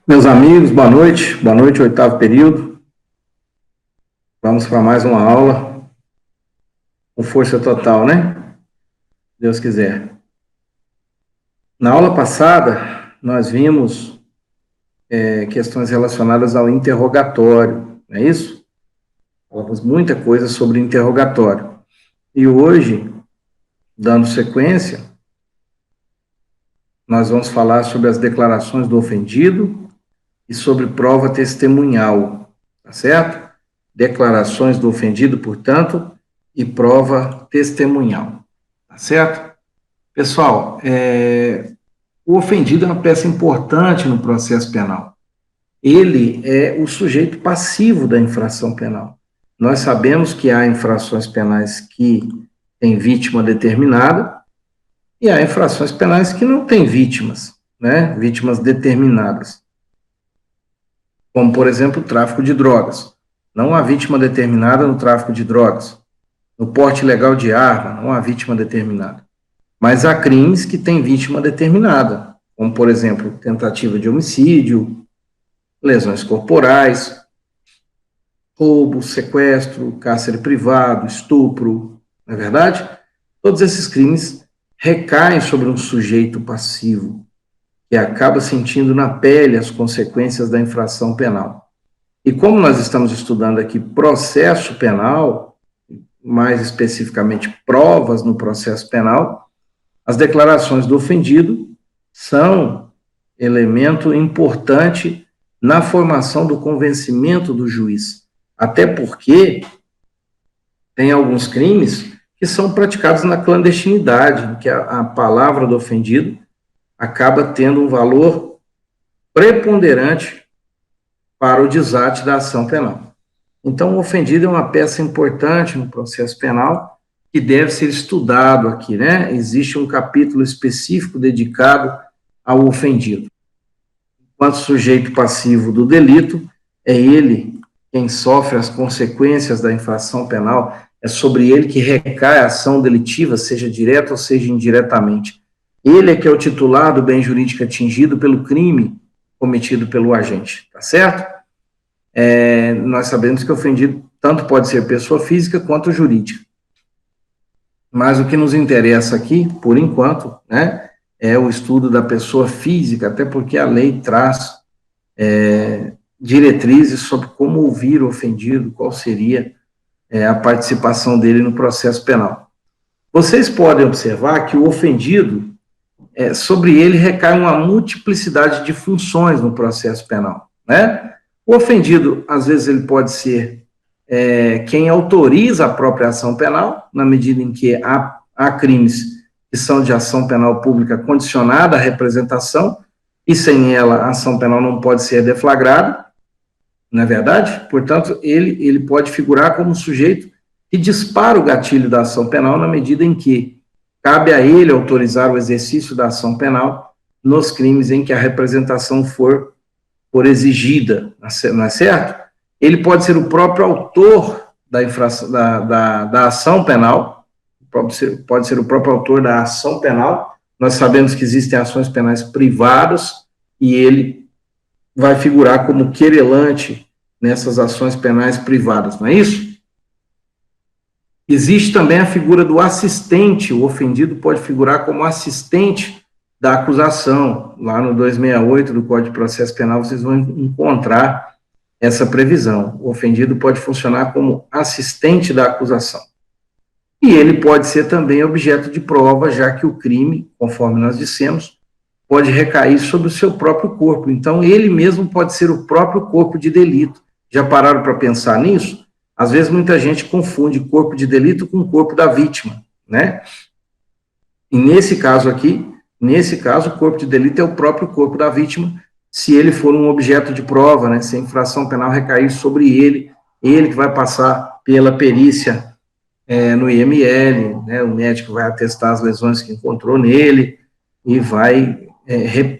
Meus amigos, boa noite, oitavo período. Vamos para mais uma aula com força total, né? Deus quiser. Na aula passada, nós vimos questões relacionadas ao interrogatório, não é isso? Falamos muita coisa sobre interrogatório. E hoje, dando sequência, nós vamos falar sobre as declarações do ofendido e sobre prova testemunhal, tá certo? Declarações do ofendido, portanto, e prova testemunhal, tá certo? Pessoal, o ofendido é uma peça importante no processo penal. Ele é o sujeito passivo da infração penal. Nós sabemos que há infrações penais que têm vítima determinada e há infrações penais que não têm vítimas, né? Vítimas determinadas. Como, por exemplo, o tráfico de drogas. Não há vítima determinada no tráfico de drogas. No porte ilegal de arma, não há vítima determinada. Mas há crimes que têm vítima determinada, como, por exemplo, tentativa de homicídio, lesões corporais, roubo, sequestro, cárcere privado, estupro, não é verdade? Todos esses crimes recaem sobre um sujeito passivo, que acaba sentindo na pele as consequências da infração penal. E como nós estamos estudando aqui processo penal, mais especificamente provas no processo penal, as declarações do ofendido são elemento importante na formação do convencimento do juiz, até porque tem alguns crimes que são praticados na clandestinidade, em que a palavra do ofendido acaba tendo um valor preponderante para o desate da ação penal. Então, o ofendido é uma peça importante no processo penal que deve ser estudado aqui, né? Existe um capítulo específico dedicado ao ofendido. Enquanto sujeito passivo do delito, é ele quem sofre as consequências da infração penal, é sobre ele que recai a ação delitiva, seja direta ou seja indiretamente. Ele é que é o titular do bem jurídico atingido pelo crime cometido pelo agente, tá certo? Nós sabemos que o ofendido tanto pode ser pessoa física quanto jurídica. Mas o que nos interessa aqui, por enquanto, né, é o estudo da pessoa física, até porque a lei traz diretrizes sobre como ouvir o ofendido, qual seria a participação dele no processo penal. Vocês podem observar que o ofendido, sobre ele recai uma multiplicidade de funções no processo penal, né? O ofendido, às vezes, ele pode ser quem autoriza a própria ação penal, na medida em que há crimes que são de ação penal pública condicionada à representação, e sem ela a ação penal não pode ser deflagrada, não é verdade? Portanto, ele pode figurar como sujeito que dispara o gatilho da ação penal na medida em que cabe a ele autorizar o exercício da ação penal nos crimes em que a representação for exigida, não é certo? Ele pode ser o próprio autor da ação penal, pode ser o próprio autor da ação penal. Nós sabemos que existem ações penais privadas e ele vai figurar como querelante nessas ações penais privadas, não é isso? Existe também a figura do assistente, o ofendido pode figurar como assistente da acusação. Lá no 268 do Código de Processo Penal vocês vão encontrar essa previsão. O ofendido pode funcionar como assistente da acusação. E ele pode ser também objeto de prova, já que o crime, conforme nós dissemos, pode recair sobre o seu próprio corpo. Então, ele mesmo pode ser o próprio corpo de delito. Já pararam para pensar nisso? Às vezes, muita gente confunde corpo de delito com o corpo da vítima, né? E nesse caso aqui, o corpo de delito é o próprio corpo da vítima, se ele for um objeto de prova, né? Se a infração penal recair sobre ele que vai passar pela perícia no IML, né? O médico vai atestar as lesões que encontrou nele e vai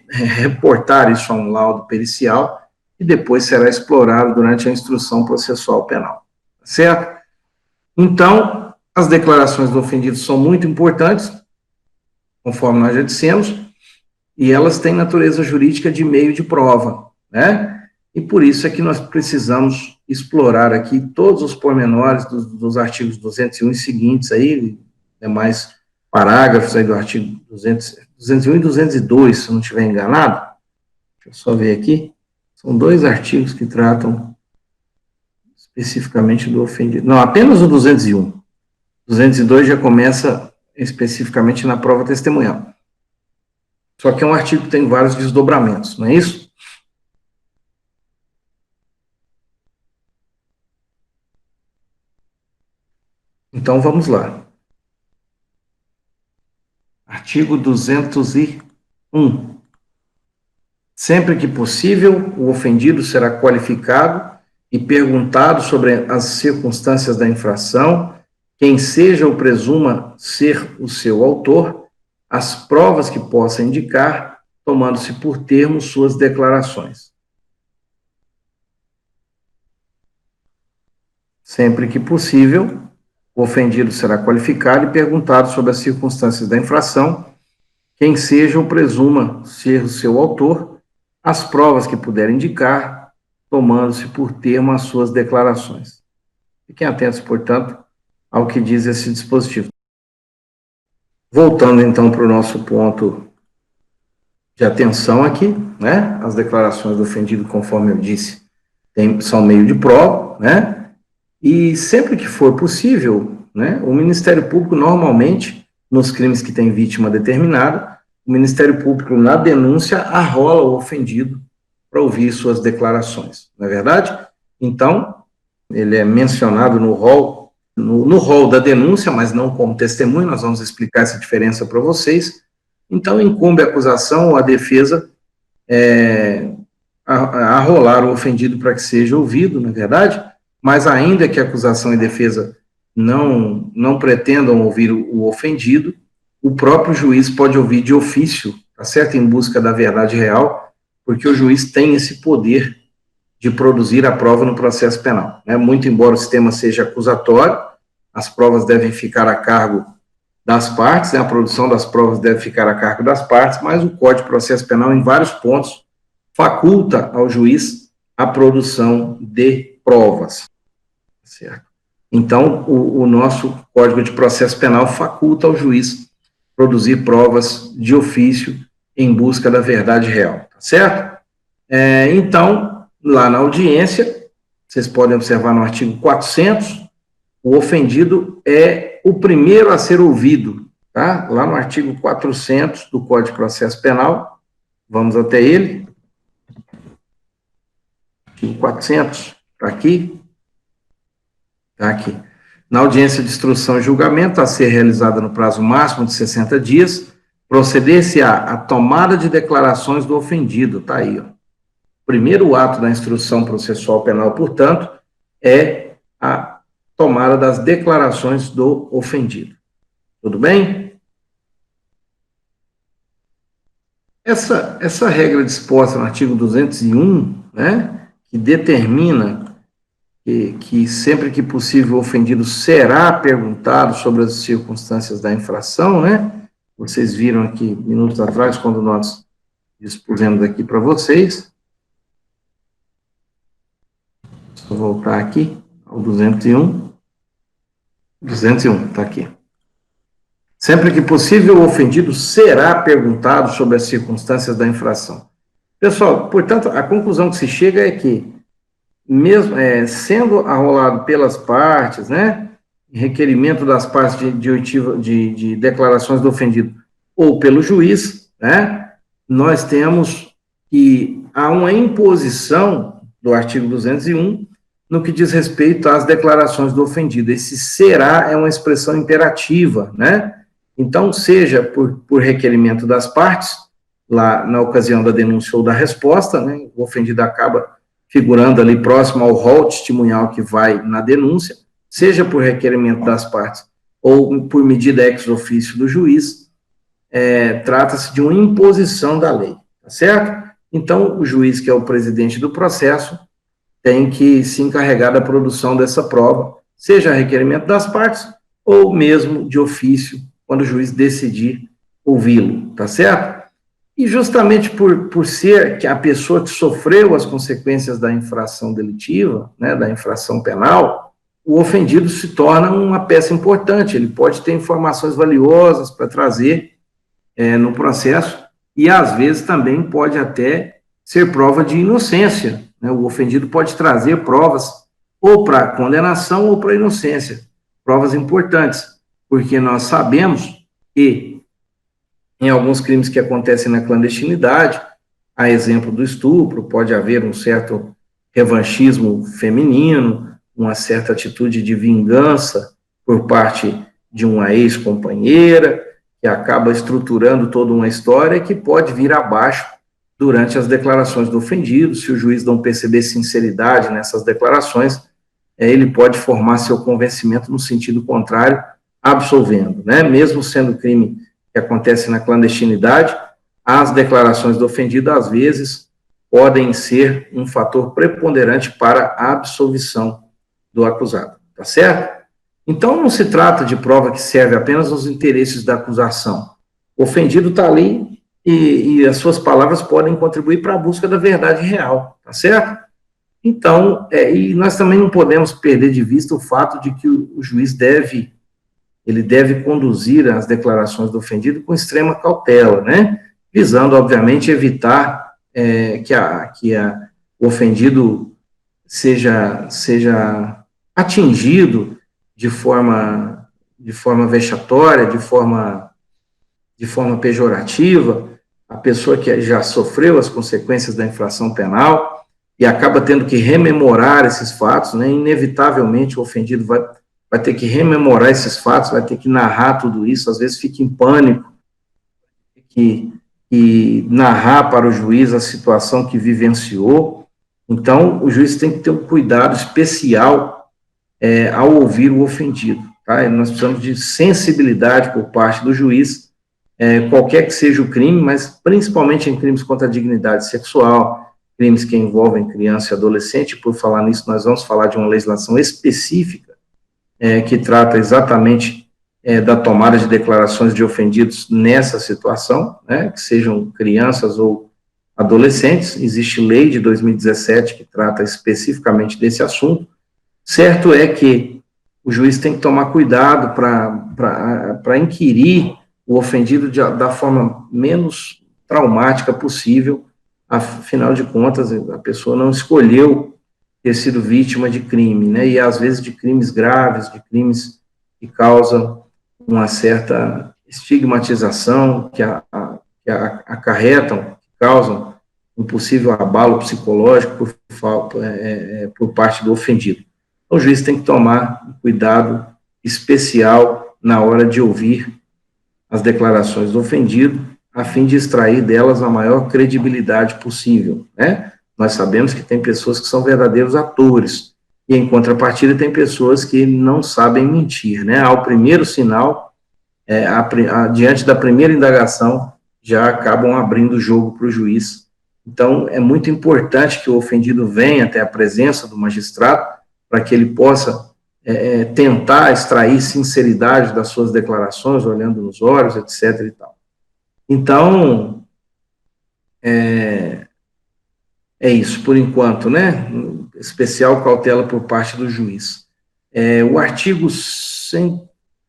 reportar isso a um laudo pericial e depois será explorado durante a instrução processual penal, certo? Então, as declarações do ofendido são muito importantes, conforme nós já dissemos, e elas têm natureza jurídica de meio de prova. né? E por isso é que nós precisamos explorar aqui todos os pormenores dos artigos 201 e seguintes aí, demais parágrafos aí do artigo 201 e 202, se eu não estiver enganado. Deixa eu só ver aqui. São dois artigos que tratam especificamente do ofendido. Não, apenas o 201. 202 já começa especificamente na prova testemunhal. Só que é um artigo que tem vários desdobramentos, não é isso? Então, vamos lá. Artigo 201. Sempre que possível, o ofendido será qualificado e perguntado sobre as circunstâncias da infração, quem seja ou presuma ser o seu autor, as provas que possa indicar, tomando-se por termo suas declarações. Sempre que possível, o ofendido será qualificado e perguntado sobre as circunstâncias da infração, quem seja ou presuma ser o seu autor, as provas que puder indicar, tomando-se por termo as suas declarações. Fiquem atentos, portanto, ao que diz esse dispositivo. Voltando, então, para o nosso ponto de atenção aqui, né? As declarações do ofendido, conforme eu disse, são meio de prova, né? E sempre que for possível, né, o Ministério Público, normalmente, nos crimes que tem vítima determinada, o Ministério Público, na denúncia, arrola o ofendido para ouvir suas declarações, não é verdade? Então, ele é mencionado no rol, no rol da denúncia, mas não como testemunho, nós vamos explicar essa diferença para vocês. Então, incumbe a acusação ou a defesa arrolar o ofendido para que seja ouvido, não é verdade? Mas ainda que a acusação e defesa não pretendam ouvir o ofendido, o próprio juiz pode ouvir de ofício, tá certo? Em busca da verdade real, porque o juiz tem esse poder de produzir a prova no processo penal, né? Muito embora o sistema seja acusatório, as provas devem ficar a cargo das partes, né? A produção das provas deve ficar a cargo das partes, mas o Código de Processo Penal, em vários pontos, faculta ao juiz a produção de provas, certo? Então, o nosso Código de Processo Penal faculta ao juiz produzir provas de ofício em busca da verdade real, tá certo? Então, lá na audiência, vocês podem observar no artigo 400, o ofendido é o primeiro a ser ouvido, tá? Lá no artigo 400 do Código de Processo Penal, vamos até ele. Artigo 400, está aqui. Está aqui. Na audiência de instrução e julgamento, a ser realizada no prazo máximo de 60 dias, proceder-se-á a tomada de declarações do ofendido. Está aí, ó. O primeiro ato da instrução processual penal, portanto, é a tomada das declarações do ofendido. Tudo bem? Essa regra disposta no artigo 201, né, que determina que sempre que possível o ofendido será perguntado sobre as circunstâncias da infração, né? Vocês viram aqui minutos atrás, quando nós dispusemos aqui para vocês. Só voltar aqui ao 201. 201, está aqui. Sempre que possível, o ofendido será perguntado sobre as circunstâncias da infração. Pessoal, portanto, a conclusão que se chega é que, mesmo sendo arrolado pelas partes, né, requerimento das partes de declarações do ofendido, ou pelo juiz, né, nós temos que há uma imposição do artigo 201 no que diz respeito às declarações do ofendido. Esse será é uma expressão imperativa, né? Então, seja por requerimento das partes, lá na ocasião da denúncia ou da resposta, né, o ofendido acaba figurando ali próximo ao rol testemunhal que vai na denúncia, seja por requerimento das partes ou por medida ex officio do juiz, trata-se de uma imposição da lei, tá certo? Então, o juiz, que é o presidente do processo, tem que se encarregar da produção dessa prova, seja a requerimento das partes ou mesmo de ofício, quando o juiz decidir ouvi-lo, tá certo? E justamente por ser que a pessoa que sofreu as consequências da infração delitiva, né, da infração penal, o ofendido se torna uma peça importante, ele pode ter informações valiosas para trazer no processo, e às vezes também pode até ser prova de inocência, né? O ofendido pode trazer provas ou para condenação ou para inocência, provas importantes, porque nós sabemos que em alguns crimes que acontecem na clandestinidade, a exemplo do estupro, pode haver um certo revanchismo feminino, uma certa atitude de vingança por parte de uma ex-companheira, que acaba estruturando toda uma história que pode vir abaixo durante as declarações do ofendido. Se o juiz não perceber sinceridade nessas declarações, ele pode formar seu convencimento no sentido contrário, absolvendo, né? Mesmo sendo crime que acontece na clandestinidade, as declarações do ofendido, às vezes, podem ser um fator preponderante para a absolvição do acusado, tá certo? Então, não se trata de prova que serve apenas aos interesses da acusação. O ofendido está ali e as suas palavras podem contribuir para a busca da verdade real, tá certo? Então, e nós também não podemos perder de vista o fato de que o juiz deve conduzir as declarações do ofendido com extrema cautela, né? Visando, obviamente, evitar que o ofendido seja atingido de forma vexatória, de forma pejorativa, a pessoa que já sofreu as consequências da infração penal e acaba tendo que rememorar esses fatos, né? Inevitavelmente o ofendido vai ter que rememorar esses fatos, vai ter que narrar tudo isso, às vezes fica em pânico, e narrar para o juiz a situação que vivenciou. Então, o juiz tem que ter um cuidado especial ao ouvir o ofendido, tá? Nós precisamos de sensibilidade por parte do juiz, qualquer que seja o crime, mas principalmente em crimes contra a dignidade sexual, crimes que envolvem criança e adolescente. Por falar nisso, nós vamos falar de uma legislação específica que trata exatamente da tomada de declarações de ofendidos nessa situação, né, que sejam crianças ou adolescentes. Existe lei de 2017 que trata especificamente desse assunto. Certo é que o juiz tem que tomar cuidado para inquirir o ofendido da forma menos traumática possível. Afinal de contas, a pessoa não escolheu ter sido vítima de crime, né? E às vezes de crimes graves, de crimes que causam uma certa estigmatização, que acarretam, que causam um possível abalo psicológico por parte do ofendido. Então, o juiz tem que tomar um cuidado especial na hora de ouvir as declarações do ofendido, a fim de extrair delas a maior credibilidade possível, né? Nós sabemos que tem pessoas que são verdadeiros atores, e em contrapartida tem pessoas que não sabem mentir, né? Ao primeiro sinal, diante da primeira indagação, já acabam abrindo o jogo para o juiz. Então, é muito importante que o ofendido venha até a presença do magistrado, para que ele possa tentar extrair sinceridade das suas declarações, olhando nos olhos, etc. e tal. Então, é isso, por enquanto, né? Especial cautela por parte do juiz. O artigo 100,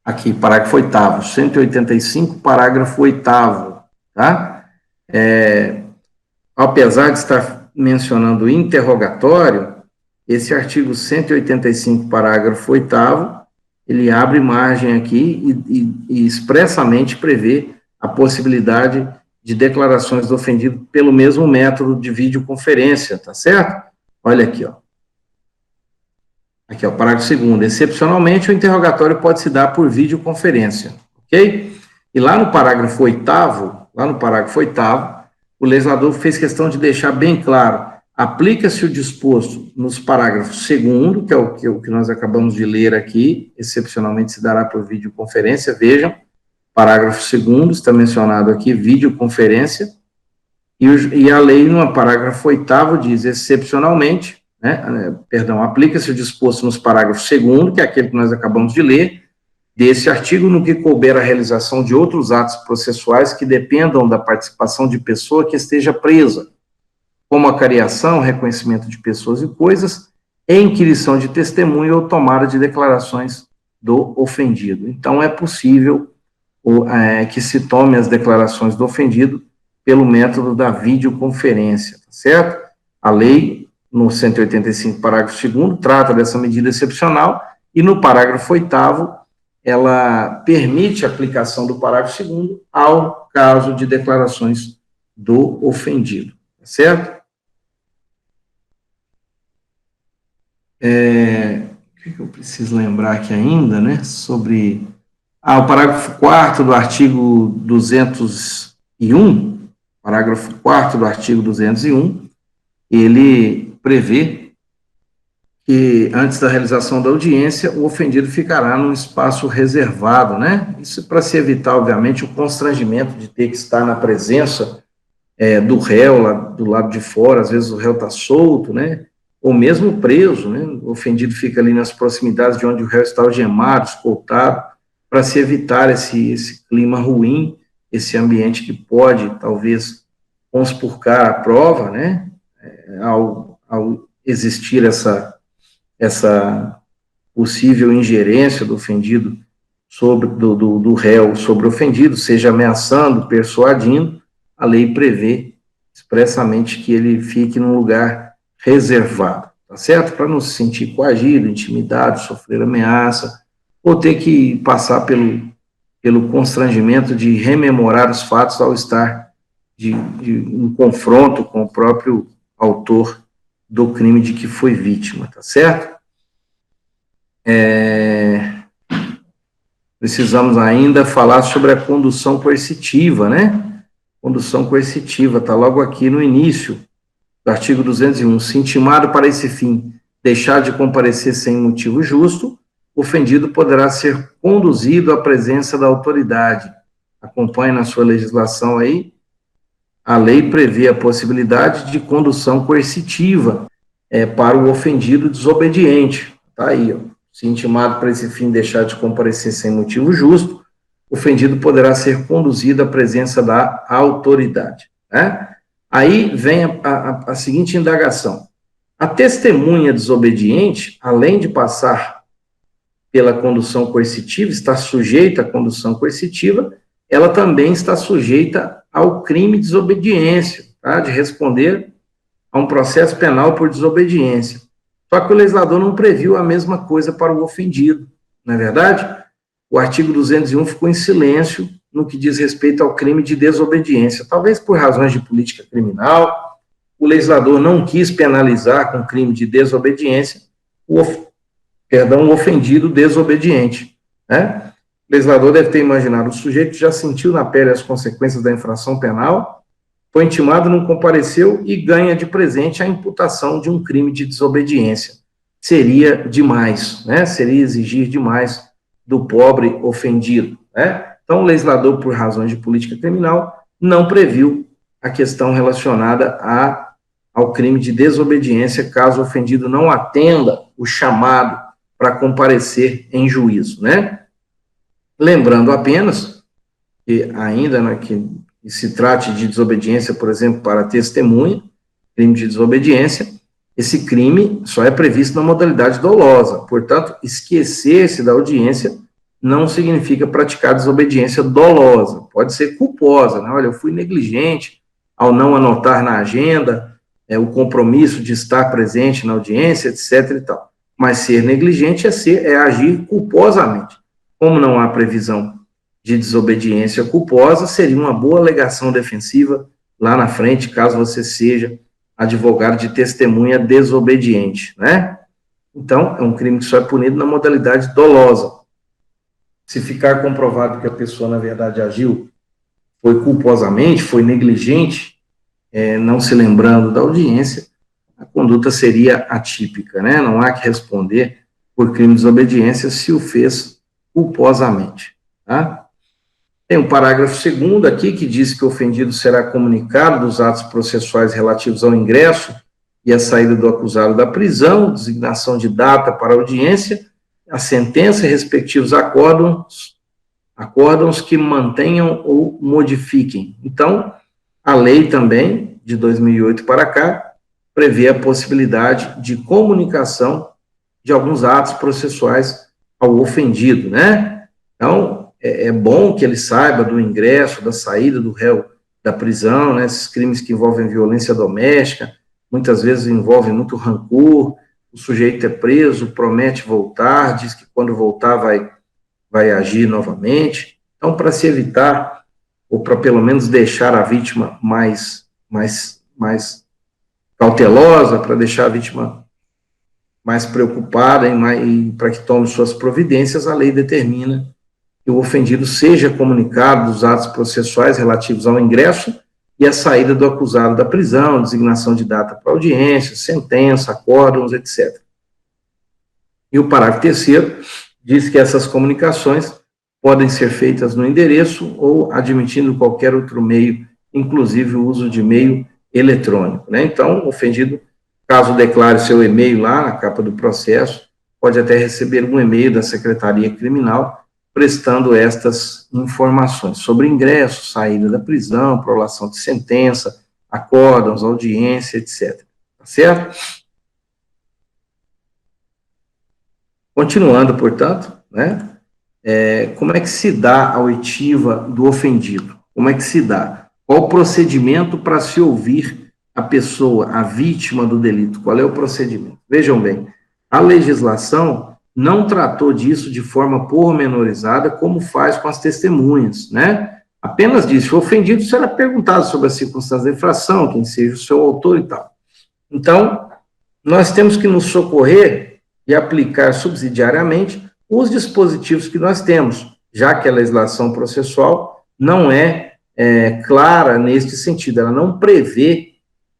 aqui, parágrafo 8º, 185, parágrafo 8º, tá? Apesar de estar mencionando o interrogatório, esse artigo 185, parágrafo 8º, ele abre margem aqui e expressamente prevê a possibilidade de declarações do ofendido pelo mesmo método de videoconferência, tá certo? Olha aqui, ó. Aqui, ó, parágrafo 2º. Excepcionalmente, o interrogatório pode se dar por videoconferência, ok? E lá no parágrafo 8º, o legislador fez questão de deixar bem claro: aplica-se o disposto nos parágrafos 2º, que é o que nós acabamos de ler aqui, excepcionalmente se dará por videoconferência. Vejam, parágrafo 2º, está mencionado aqui, videoconferência, e a lei, no parágrafo 8º, diz, excepcionalmente, aplica-se o disposto nos parágrafos 2º, que é aquele que nós acabamos de ler, desse artigo, no que couber a realização de outros atos processuais que dependam da participação de pessoa que esteja presa, como a cariação, reconhecimento de pessoas e coisas, e inquirição de testemunho ou tomada de declarações do ofendido. Então, é possível que se tome as declarações do ofendido pelo método da videoconferência, tá certo? A lei, no 185, parágrafo 2º, trata dessa medida excepcional, e no parágrafo 8º, ela permite a aplicação do parágrafo 2º ao caso de declarações do ofendido, tá certo? O que eu preciso lembrar aqui ainda, né, sobre... o parágrafo 4º do artigo 201, parágrafo 4º do artigo 201, ele prevê que, antes da realização da audiência, o ofendido ficará num espaço reservado, né? Isso para se evitar, obviamente, o constrangimento de ter que estar na presença do réu, lá do lado de fora, às vezes o réu está solto, né? Ou mesmo preso, né? O ofendido fica ali nas proximidades de onde o réu está algemado, escoltado, para se evitar esse clima ruim, esse ambiente que pode, talvez, conspurcar a prova, né? Ao existir essa possível ingerência do ofendido do réu sobre o ofendido, seja ameaçando, persuadindo, a lei prevê expressamente que ele fique num lugar reservado, tá certo? Para não se sentir coagido, intimidado, sofrer ameaça, ou ter que passar pelo constrangimento de rememorar os fatos ao estar em confronto com o próprio autor do crime de que foi vítima, tá certo? Precisamos ainda falar sobre a condução coercitiva, né? Condução coercitiva, está logo aqui no início do artigo 201. Se intimado para esse fim deixar de comparecer sem motivo justo, o ofendido poderá ser conduzido à presença da autoridade. Acompanhe na sua legislação aí, a lei prevê a possibilidade de condução coercitiva para o ofendido desobediente. Está aí, ó. Se intimado para esse fim deixar de comparecer sem motivo justo, o ofendido poderá ser conduzido à presença da autoridade, né? Aí vem a seguinte indagação. A testemunha desobediente, além de passar pela condução coercitiva, está sujeita à condução coercitiva, ela também está sujeita ao crime de desobediência, tá? De responder a um processo penal por desobediência. Só que o legislador não previu a mesma coisa para o ofendido, não é verdade? O artigo 201 ficou em silêncio no que diz respeito ao crime de desobediência. Talvez por razões de política criminal, o legislador não quis penalizar com crime de desobediência o ofendido desobediente, né? O legislador deve ter imaginado, o sujeito já sentiu na pele as consequências da infração penal, foi intimado, não compareceu e ganha de presente a imputação de um crime de desobediência. Seria demais, né? Seria exigir demais do pobre ofendido, né? Então, o legislador, por razões de política criminal, não previu a questão relacionada ao crime de desobediência, caso o ofendido não atenda o chamado para comparecer em juízo, né? Lembrando apenas que, ainda que se trate de desobediência, por exemplo, para testemunha, crime de desobediência, esse crime só é previsto na modalidade dolosa. Portanto, esquecer-se da audiência não significa praticar desobediência dolosa. Pode ser culposa, né? Olha, eu fui negligente ao não anotar na agenda o compromisso de estar presente na audiência, etc. e tal. Mas ser negligente é agir culposamente. Como não há previsão de desobediência culposa, seria uma boa alegação defensiva lá na frente, caso você seja advogado de testemunha desobediente, né? Então, é um crime que só é punido na modalidade dolosa. Se ficar comprovado que a pessoa, na verdade, agiu, foi culposamente, foi negligente, não se lembrando da audiência, a conduta seria atípica, né? Não há que responder por crime de desobediência se o fez culposamente, tá? Tem um parágrafo 2º aqui que diz que o ofendido será comunicado dos atos processuais relativos ao ingresso e a saída do acusado da prisão, designação de data para audiência, a sentença e respectivos acórdãos que mantenham ou modifiquem. Então, a lei também, de 2008 para cá, prevê a possibilidade de comunicação de alguns atos processuais ao ofendido, né? Então, é bom que ele saiba do ingresso, da saída do réu da prisão, né? Esses crimes que envolvem violência doméstica, muitas vezes envolvem muito rancor, o sujeito é preso, promete voltar, diz que quando voltar vai agir novamente. Então, para se evitar, ou para pelo menos deixar a vítima mais cautelosa, para deixar a vítima mais preocupada e para que tome suas providências, a lei determina que o ofendido seja comunicado dos atos processuais relativos ao ingresso e à saída do acusado da prisão, designação de data para audiência, sentença, acórdãos, etc. E o parágrafo 3º diz que essas comunicações podem ser feitas no endereço ou admitindo qualquer outro meio, inclusive o uso de meio eletrônico, né? Então, o ofendido, caso declare seu e-mail lá na capa do processo, pode até receber um e-mail da Secretaria Criminal prestando estas informações sobre ingresso, saída da prisão, prolação de sentença, acórdãos, audiência, etc. Tá certo? Continuando, portanto, né? Como é que se dá a oitiva do ofendido? Como é que se dá? Qual o procedimento para se ouvir a pessoa, a vítima do delito? Qual é o procedimento? Vejam bem, a legislação não tratou disso de forma pormenorizada, como faz com as testemunhas, né? Apenas disse, o ofendido será perguntado sobre as circunstâncias da infração, quem seja o seu autor e tal. Então, nós temos que nos socorrer e aplicar subsidiariamente os dispositivos que nós temos, já que a legislação processual não é clara neste sentido, ela não prevê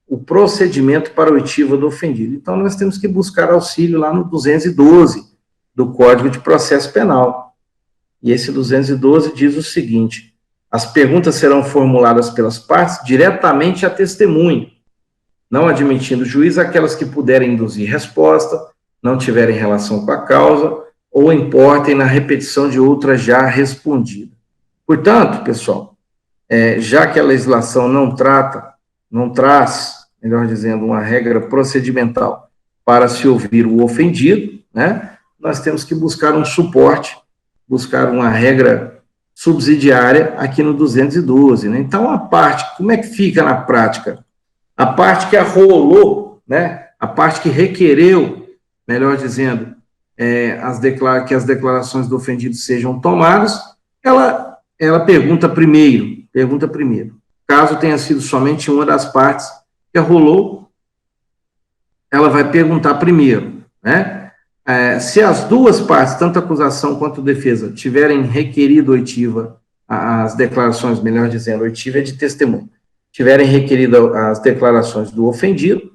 o procedimento para a oitiva do ofendido. Então, nós temos que buscar auxílio lá no 212 do Código de Processo Penal. E esse 212 diz o seguinte: as perguntas serão formuladas pelas partes diretamente à testemunha, não admitindo o juiz aquelas que puderem induzir resposta, não tiverem relação com a causa ou importem na repetição de outra já respondida. Portanto, pessoal, já que a legislação não traz, melhor dizendo, uma regra procedimental para se ouvir o ofendido, né, nós temos que buscar um suporte, buscar uma regra subsidiária aqui no 212, né? Então, a parte, como é que fica na prática? A parte que arrolou, né, a parte que requereu, melhor dizendo, que as declarações do ofendido sejam tomadas, ela pergunta primeiro. Caso tenha sido somente uma das partes que arrolou, ela vai perguntar primeiro, né? Se as duas partes, tanto a acusação quanto a defesa, tiverem requerido oitiva, as declarações, melhor dizendo, oitiva é de testemunho, tiverem requerido as declarações do ofendido,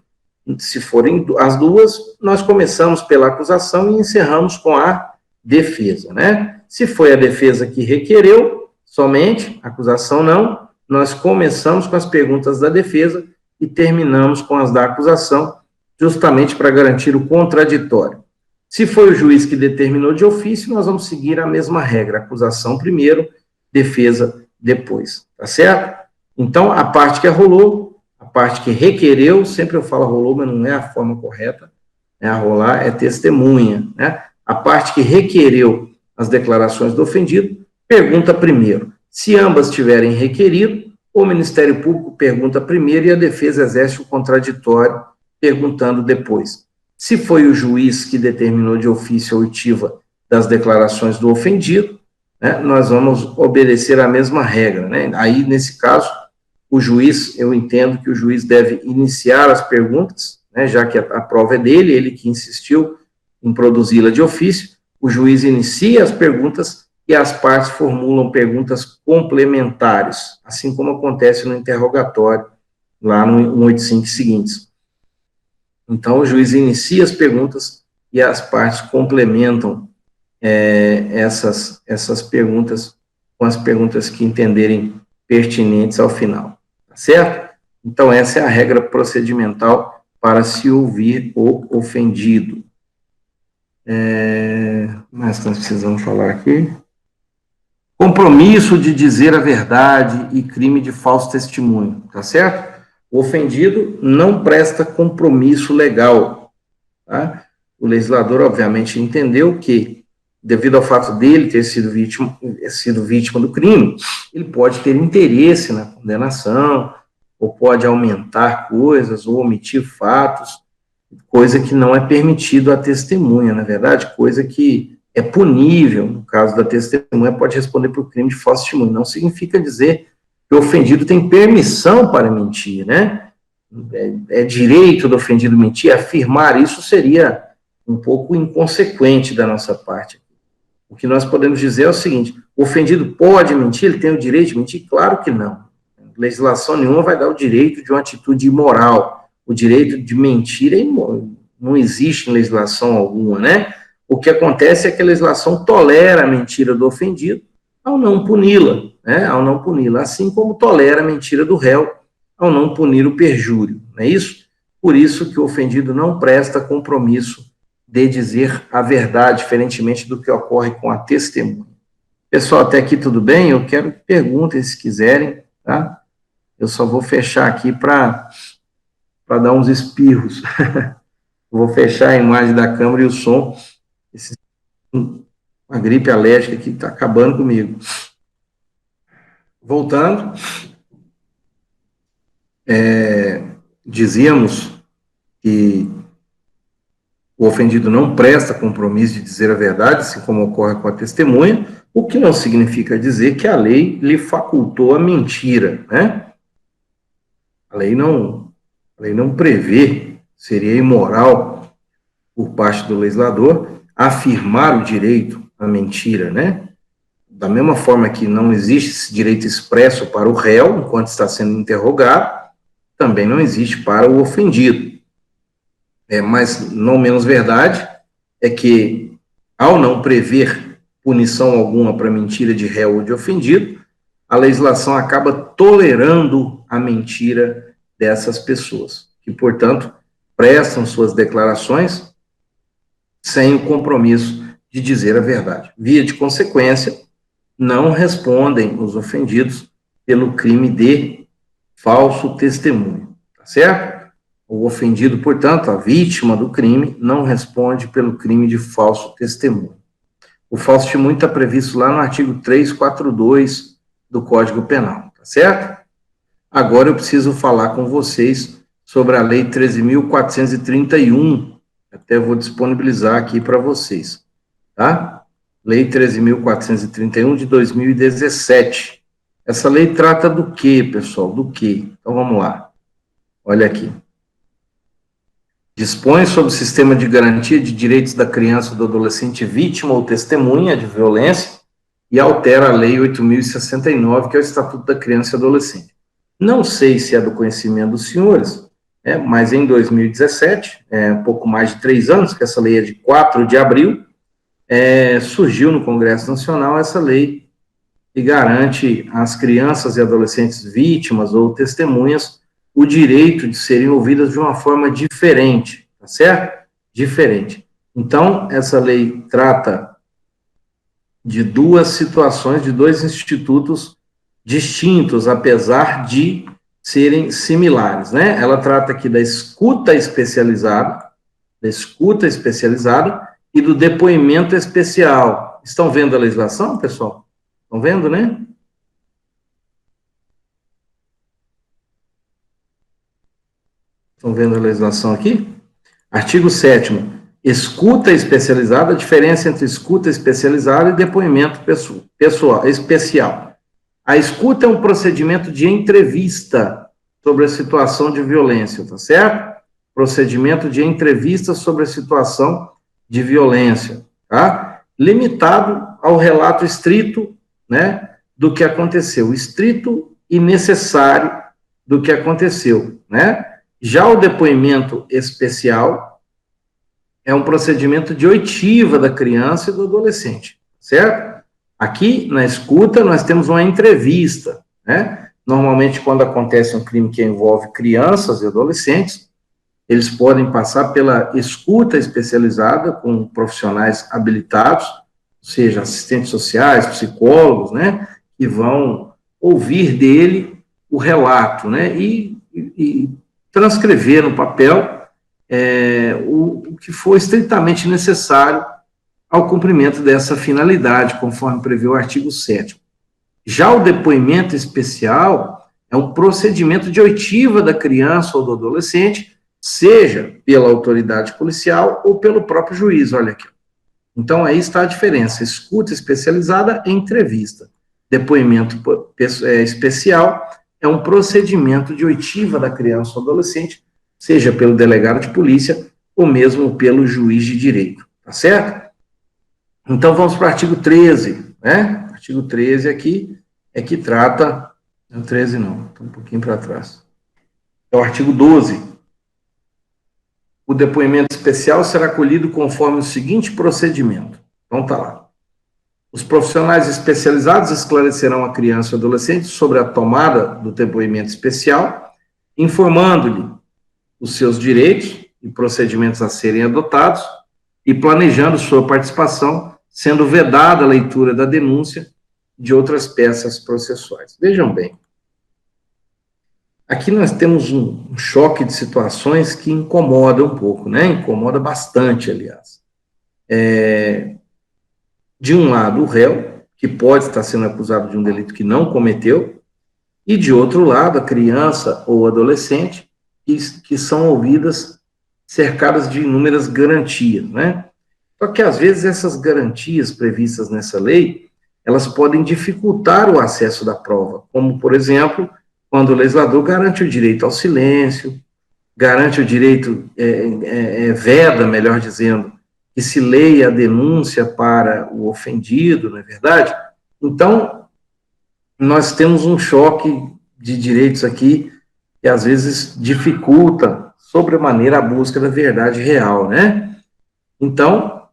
se forem as duas, nós começamos pela acusação e encerramos com a defesa, né? Se foi a defesa que requereu, somente, a acusação não, nós começamos com as perguntas da defesa e terminamos com as da acusação, justamente para garantir o contraditório. Se foi o juiz que determinou de ofício, nós vamos seguir a mesma regra, acusação primeiro, defesa depois, tá certo? Então, a parte que arrolou, a parte que requereu, sempre eu falo arrolou, mas não é a forma correta, né? Arrolar é testemunha, né? A parte que requereu as declarações do ofendido, pergunta primeiro. Se ambas tiverem requerido, o Ministério Público pergunta primeiro e a defesa exerce o contraditório, perguntando depois. Se foi o juiz que determinou de ofício a oitiva das declarações do ofendido, né, nós vamos obedecer a mesma regra, né? Aí, nesse caso, o juiz, eu entendo que o juiz deve iniciar as perguntas, né, já que a prova é dele, ele que insistiu em produzi-la de ofício, o juiz inicia as perguntas e as partes formulam perguntas complementares, assim como acontece no interrogatório, lá no 185 seguintes. Então, o juiz inicia as perguntas e as partes complementam essas perguntas com as perguntas que entenderem pertinentes ao final, tá certo? Então, essa é a regra procedimental para se ouvir o ofendido. Mas nós precisamos falar aqui. Compromisso de dizer a verdade e crime de falso testemunho, tá certo? O ofendido não presta compromisso legal, tá? O legislador, obviamente, entendeu que, devido ao fato dele ter sido vítima do crime, ele pode ter interesse na condenação, ou pode aumentar coisas, ou omitir fatos, coisa que não é permitido à testemunha, na verdade, coisa que é punível, no caso da testemunha, pode responder por crime de falso testemunho. Não significa dizer que o ofendido tem permissão para mentir, né? É direito do ofendido mentir, afirmar isso seria um pouco inconsequente da nossa parte. O que nós podemos dizer é o seguinte: o ofendido pode mentir, ele tem o direito de mentir? Claro que não. Legislação nenhuma vai dar o direito de uma atitude imoral. O direito de mentir é imoral. Não existe em legislação alguma, né? O que acontece é que a legislação tolera a mentira do ofendido ao não puni-la, né? Ao não puni-la, assim como tolera a mentira do réu ao não punir o perjúrio, não é isso? Por isso que o ofendido não presta compromisso de dizer a verdade, diferentemente do que ocorre com a testemunha. Pessoal, até aqui tudo bem? Eu quero que perguntem se quiserem, tá? Eu só vou fechar aqui para dar uns espirros. Vou fechar a imagem da câmera e o som. Uma gripe alérgica que está acabando comigo. Voltando, dizíamos que o ofendido não presta compromisso de dizer a verdade, assim como ocorre com a testemunha, o que não significa dizer que a lei lhe facultou a mentira, né? A lei não prevê, seria imoral por parte do legislador afirmar o direito à mentira, né? Da mesma forma que não existe esse direito expresso para o réu, enquanto está sendo interrogado, também não existe para o ofendido. Mas não menos verdade é que, ao não prever punição alguma para mentira de réu ou de ofendido, a legislação acaba tolerando a mentira dessas pessoas, que, portanto, prestam suas declarações sem o compromisso de dizer a verdade. Via de consequência, não respondem os ofendidos pelo crime de falso testemunho, tá certo? O ofendido, portanto, a vítima do crime, não responde pelo crime de falso testemunho. O falso testemunho está previsto lá no artigo 342 do Código Penal, tá certo? Agora eu preciso falar com vocês sobre a Lei 13.431, até vou disponibilizar aqui para vocês, tá? Lei 13.431 de 2017. Essa lei trata do quê, pessoal? Do quê? Então vamos lá. Olha aqui. Dispõe sobre o sistema de garantia de direitos da criança e do adolescente vítima ou testemunha de violência e altera a Lei 8.069, que é o Estatuto da Criança e Adolescente. Não sei se é do conhecimento dos senhores, mas em 2017, um pouco mais de 3 anos, que essa lei é de 4 de abril, surgiu no Congresso Nacional essa lei que garante às crianças e adolescentes vítimas ou testemunhas o direito de serem ouvidas de uma forma diferente, tá certo? Diferente. Então, essa lei trata de duas situações, de dois institutos distintos, apesar de serem similares, né? Ela trata aqui da escuta especializada e do depoimento especial. Estão vendo a legislação, pessoal? Estão vendo, né? Estão vendo a legislação aqui? Artigo 7º. Escuta especializada, a diferença entre escuta especializada e depoimento especial. A escuta é um procedimento de entrevista sobre a situação de violência, tá certo? Procedimento de entrevista sobre a situação de violência, tá? Limitado ao relato estrito, né, do que aconteceu, estrito e necessário do que aconteceu, né? Já o depoimento especial é um procedimento de oitiva da criança e do adolescente, certo? Aqui, na escuta, nós temos uma entrevista, né? Normalmente, quando acontece um crime que envolve crianças e adolescentes, eles podem passar pela escuta especializada com profissionais habilitados, ou seja, assistentes sociais, psicólogos, né, que vão ouvir dele o relato, né, e transcrever no papel o que for estritamente necessário ao cumprimento dessa finalidade, conforme prevê o artigo 7º. Já o depoimento especial é um procedimento de oitiva da criança ou do adolescente, seja pela autoridade policial ou pelo próprio juiz, olha aqui. Então, aí está a diferença, escuta especializada e entrevista. Depoimento especial é um procedimento de oitiva da criança ou adolescente, seja pelo delegado de polícia ou mesmo pelo juiz de direito, tá certo? Então, vamos para o artigo 13, né? O artigo 13 aqui é que trata... Não, 13 não, estou um pouquinho para trás. É o artigo 12. O depoimento especial será colhido conforme o seguinte procedimento. Então, tá lá. Os profissionais especializados esclarecerão a criança e adolescente sobre a tomada do depoimento especial, informando-lhe os seus direitos e procedimentos a serem adotados e planejando sua participação, sendo vedada a leitura da denúncia de outras peças processuais. Vejam bem, aqui nós temos um choque de situações que incomoda um pouco, né? Incomoda bastante, aliás. De um lado, o réu, que pode estar sendo acusado de um delito que não cometeu, e de outro lado, a criança ou adolescente, que são ouvidas cercadas de inúmeras garantias, né? Só que, às vezes, essas garantias previstas nessa lei, elas podem dificultar o acesso da prova, como, por exemplo, quando o legislador garante o direito ao silêncio, garante o direito, veda, melhor dizendo, que se leia a denúncia para o ofendido, não é verdade? Então, nós temos um choque de direitos aqui que, às vezes, dificulta sobremaneira a busca da verdade real, né? Então,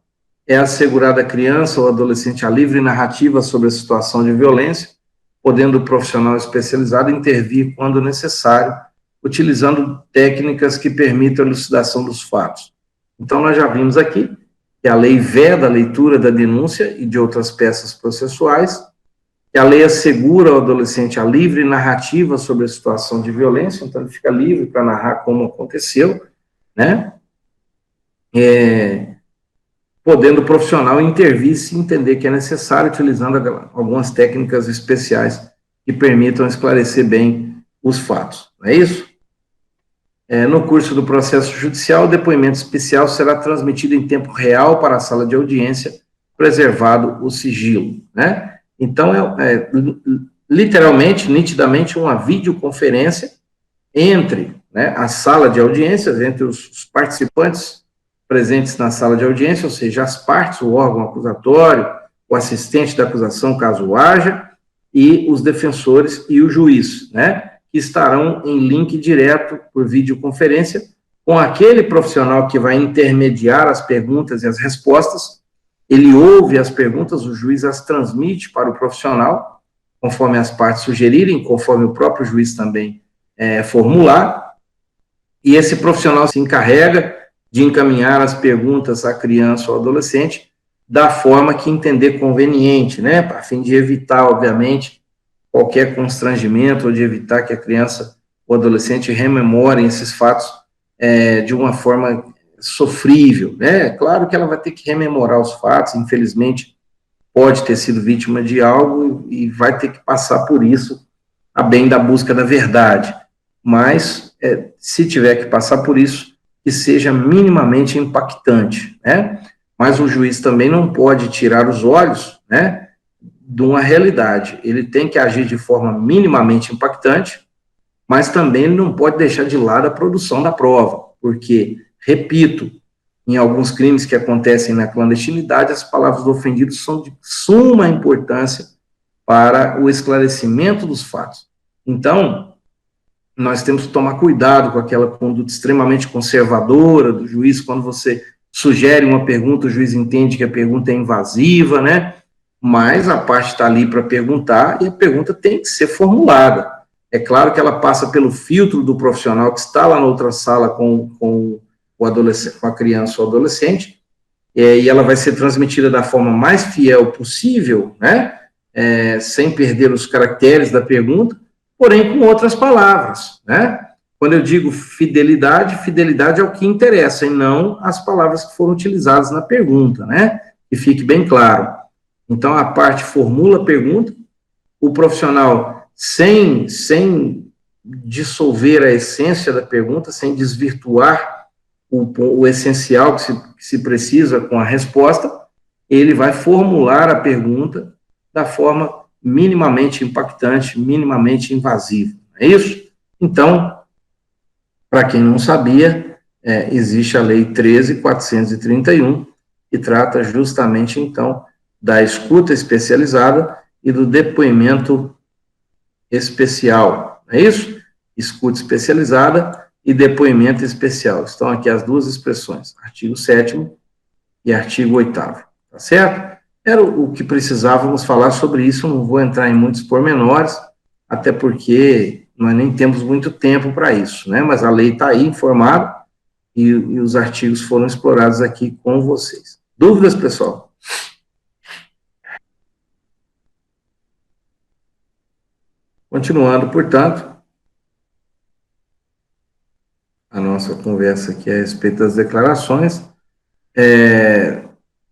é assegurada à criança ou adolescente a livre narrativa sobre a situação de violência, podendo o profissional especializado intervir quando necessário, utilizando técnicas que permitam a elucidação dos fatos. Então, nós já vimos aqui que a lei veda a leitura da denúncia e de outras peças processuais, que a lei assegura ao adolescente a livre narrativa sobre a situação de violência, então ele fica livre para narrar como aconteceu, né? Podendo o profissional intervir se entender que é necessário, utilizando algumas técnicas especiais que permitam esclarecer bem os fatos, não é isso? No curso do processo judicial, o depoimento especial será transmitido em tempo real para a sala de audiência, preservado o sigilo, né? Então, literalmente, nitidamente, uma videoconferência entre, né, a sala de audiências, entre os participantes presentes na sala de audiência, ou seja, as partes, o órgão acusatório, o assistente da acusação, caso haja, e os defensores e o juiz, né, que estarão em link direto por videoconferência com aquele profissional que vai intermediar as perguntas e as respostas. Ele ouve as perguntas, o juiz as transmite para o profissional, conforme as partes sugerirem, conforme o próprio juiz também formular, e esse profissional se encarrega de encaminhar as perguntas à criança ou adolescente da forma que entender conveniente, né, a fim de evitar, obviamente, qualquer constrangimento ou de evitar que a criança ou adolescente rememorem esses fatos de uma forma sofrível, né? Claro que ela vai ter que rememorar os fatos, infelizmente pode ter sido vítima de algo e vai ter que passar por isso a bem da busca da verdade, mas se tiver que passar por isso, que seja minimamente impactante, né? Mas o juiz também não pode tirar os olhos, né, de uma realidade. Ele tem que agir de forma minimamente impactante, mas também ele não pode deixar de lado a produção da prova, porque, repito, em alguns crimes que acontecem na clandestinidade, as palavras do ofendido são de suma importância para o esclarecimento dos fatos. Então, nós temos que tomar cuidado com aquela conduta extremamente conservadora do juiz, quando você sugere uma pergunta, o juiz entende que a pergunta é invasiva, né? Mas a parte está ali para perguntar e a pergunta tem que ser formulada. É claro que ela passa pelo filtro do profissional que está lá na outra sala com o adolescente, com a criança ou adolescente, e ela vai ser transmitida da forma mais fiel possível, né? Sem perder os caracteres da pergunta, porém com outras palavras, né? Quando eu digo fidelidade, fidelidade é o que interessa, e não as palavras que foram utilizadas na pergunta, né? Que fique bem claro. Então, a parte formula a pergunta, o profissional, sem dissolver a essência da pergunta, sem desvirtuar o essencial que se precisa com a resposta, ele vai formular a pergunta da forma minimamente impactante, minimamente invasiva. É isso? Então, para quem não sabia, existe a Lei 13.431, que trata justamente, então, da escuta especializada e do depoimento especial. É isso? Escuta especializada e depoimento especial. Estão aqui as duas expressões, artigo 7º e artigo 8º, tá certo? Era o que precisávamos falar sobre isso, não vou entrar em muitos pormenores, até porque nós nem temos muito tempo para isso, né? Mas a lei está aí informada e os artigos foram explorados aqui com vocês. Dúvidas, pessoal? Continuando, portanto, a nossa conversa aqui a respeito das declarações, é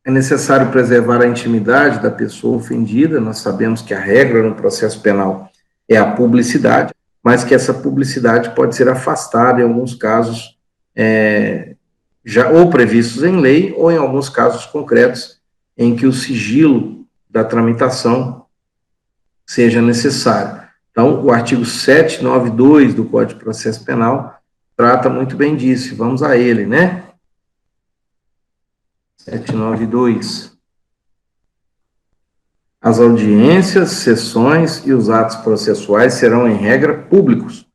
necessário preservar a intimidade da pessoa ofendida. Nós sabemos que a regra no processo penal é a publicidade, mas que essa publicidade pode ser afastada em alguns casos, já ou previstos em lei, ou em alguns casos concretos, em que o sigilo da tramitação seja necessário. Então, o artigo 792 do Código de Processo Penal trata muito bem disso. Vamos a ele, né? 792. As audiências, sessões e os atos processuais serão, em regra, públicos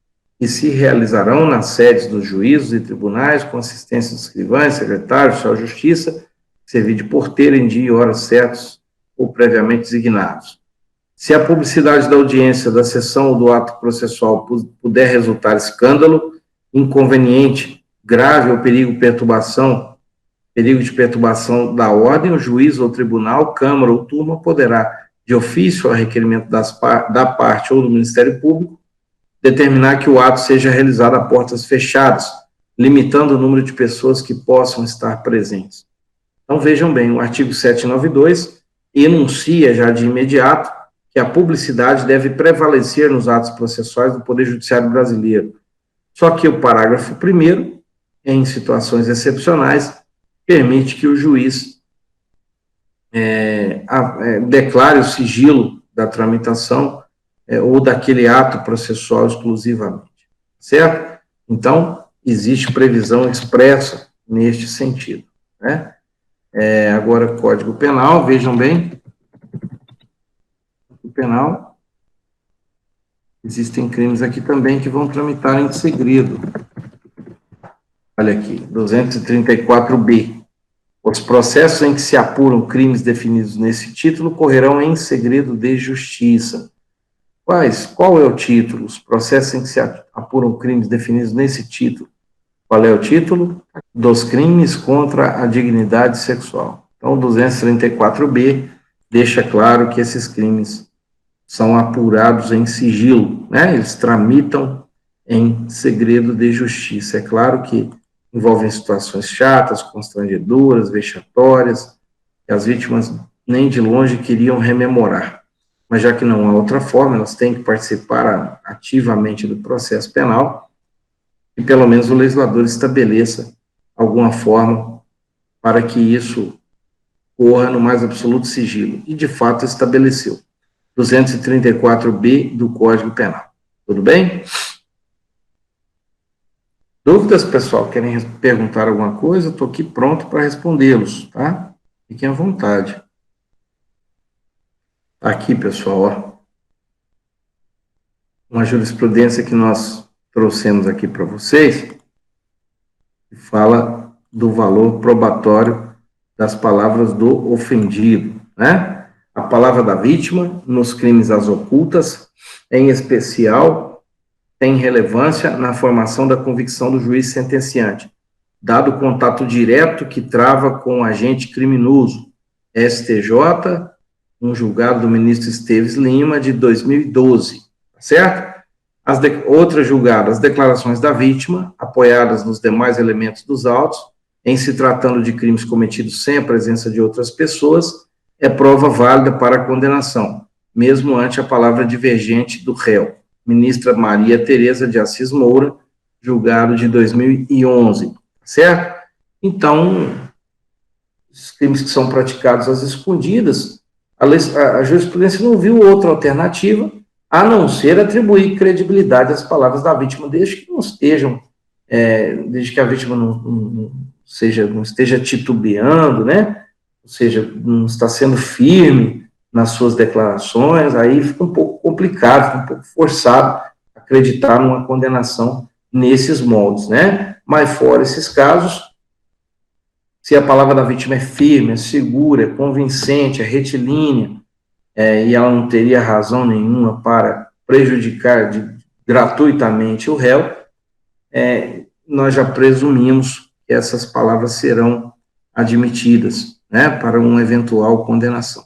e se realizarão nas sedes dos juízos e tribunais, com assistência dos escrivães, secretários, oficial de justiça, servir de porteiro em dia e horas certos ou previamente designados. Se a publicidade da audiência, da sessão ou do ato processual puder resultar escândalo, inconveniente, grave ou perigo de perturbação da ordem, o juiz ou tribunal, câmara ou turma poderá, de ofício a requerimento da parte ou do Ministério Público, determinar que o ato seja realizado a portas fechadas, limitando o número de pessoas que possam estar presentes. Então, vejam bem, o artigo 792 enuncia já de imediato que a publicidade deve prevalecer nos atos processuais do Poder Judiciário brasileiro. Só que o parágrafo 1º, em situações excepcionais, permite que o juiz declare o sigilo da tramitação ou daquele ato processual exclusivamente, certo? Então, existe previsão expressa neste sentido, né? Agora, Código Penal, vejam bem, o Penal, existem crimes aqui também que vão tramitar em segredo. Olha aqui, 234b. Os processos em que se apuram crimes definidos nesse título correrão em segredo de justiça. Qual é o título? Os processos em que se apuram crimes definidos nesse título. Qual é o título? Dos crimes contra a dignidade sexual. Então, o 234b deixa claro que esses crimes são apurados em sigilo, né? Eles tramitam em segredo de justiça. É claro que envolvem situações chatas, constrangedoras, vexatórias, que as vítimas nem de longe queriam rememorar. Mas já que não há outra forma, elas têm que participar ativamente do processo penal, e pelo menos o legislador estabeleça alguma forma para que isso corra no mais absoluto sigilo. E, de fato, estabeleceu. 234b do Código Penal. Tudo bem? Dúvidas, pessoal? Querem perguntar alguma coisa? Estou aqui pronto para respondê-los, tá? Fiquem à vontade. Aqui, pessoal, ó, uma jurisprudência que nós trouxemos aqui para vocês, que fala do valor probatório das palavras do ofendido, né? A palavra da vítima nos crimes às ocultas, em especial tem relevância na formação da convicção do juiz sentenciante, dado o contato direto que trava com o agente criminoso, STJ, um julgado do ministro Esteves Lima, de 2012, certo? Outra julgada, as declarações da vítima, apoiadas nos demais elementos dos autos, em se tratando de crimes cometidos sem a presença de outras pessoas, é prova válida para a condenação, mesmo ante a palavra divergente do réu. Ministra Maria Tereza de Assis Moura, julgado de 2011, certo? Então, os crimes que são praticados às escondidas, a jurisprudência não viu outra alternativa a não ser atribuir credibilidade às palavras da vítima, desde que não estejam, desde que a vítima não esteja titubeando, né? Ou seja, não está sendo firme nas suas declarações, aí fica um pouco complicado, fica um pouco forçado acreditar numa condenação nesses moldes, né? Mas fora esses casos, se a palavra da vítima é firme, é segura, é convincente, é retilínea, e ela não teria razão nenhuma para prejudicar gratuitamente o réu, nós já presumimos que essas palavras serão admitidas, né, para uma eventual condenação.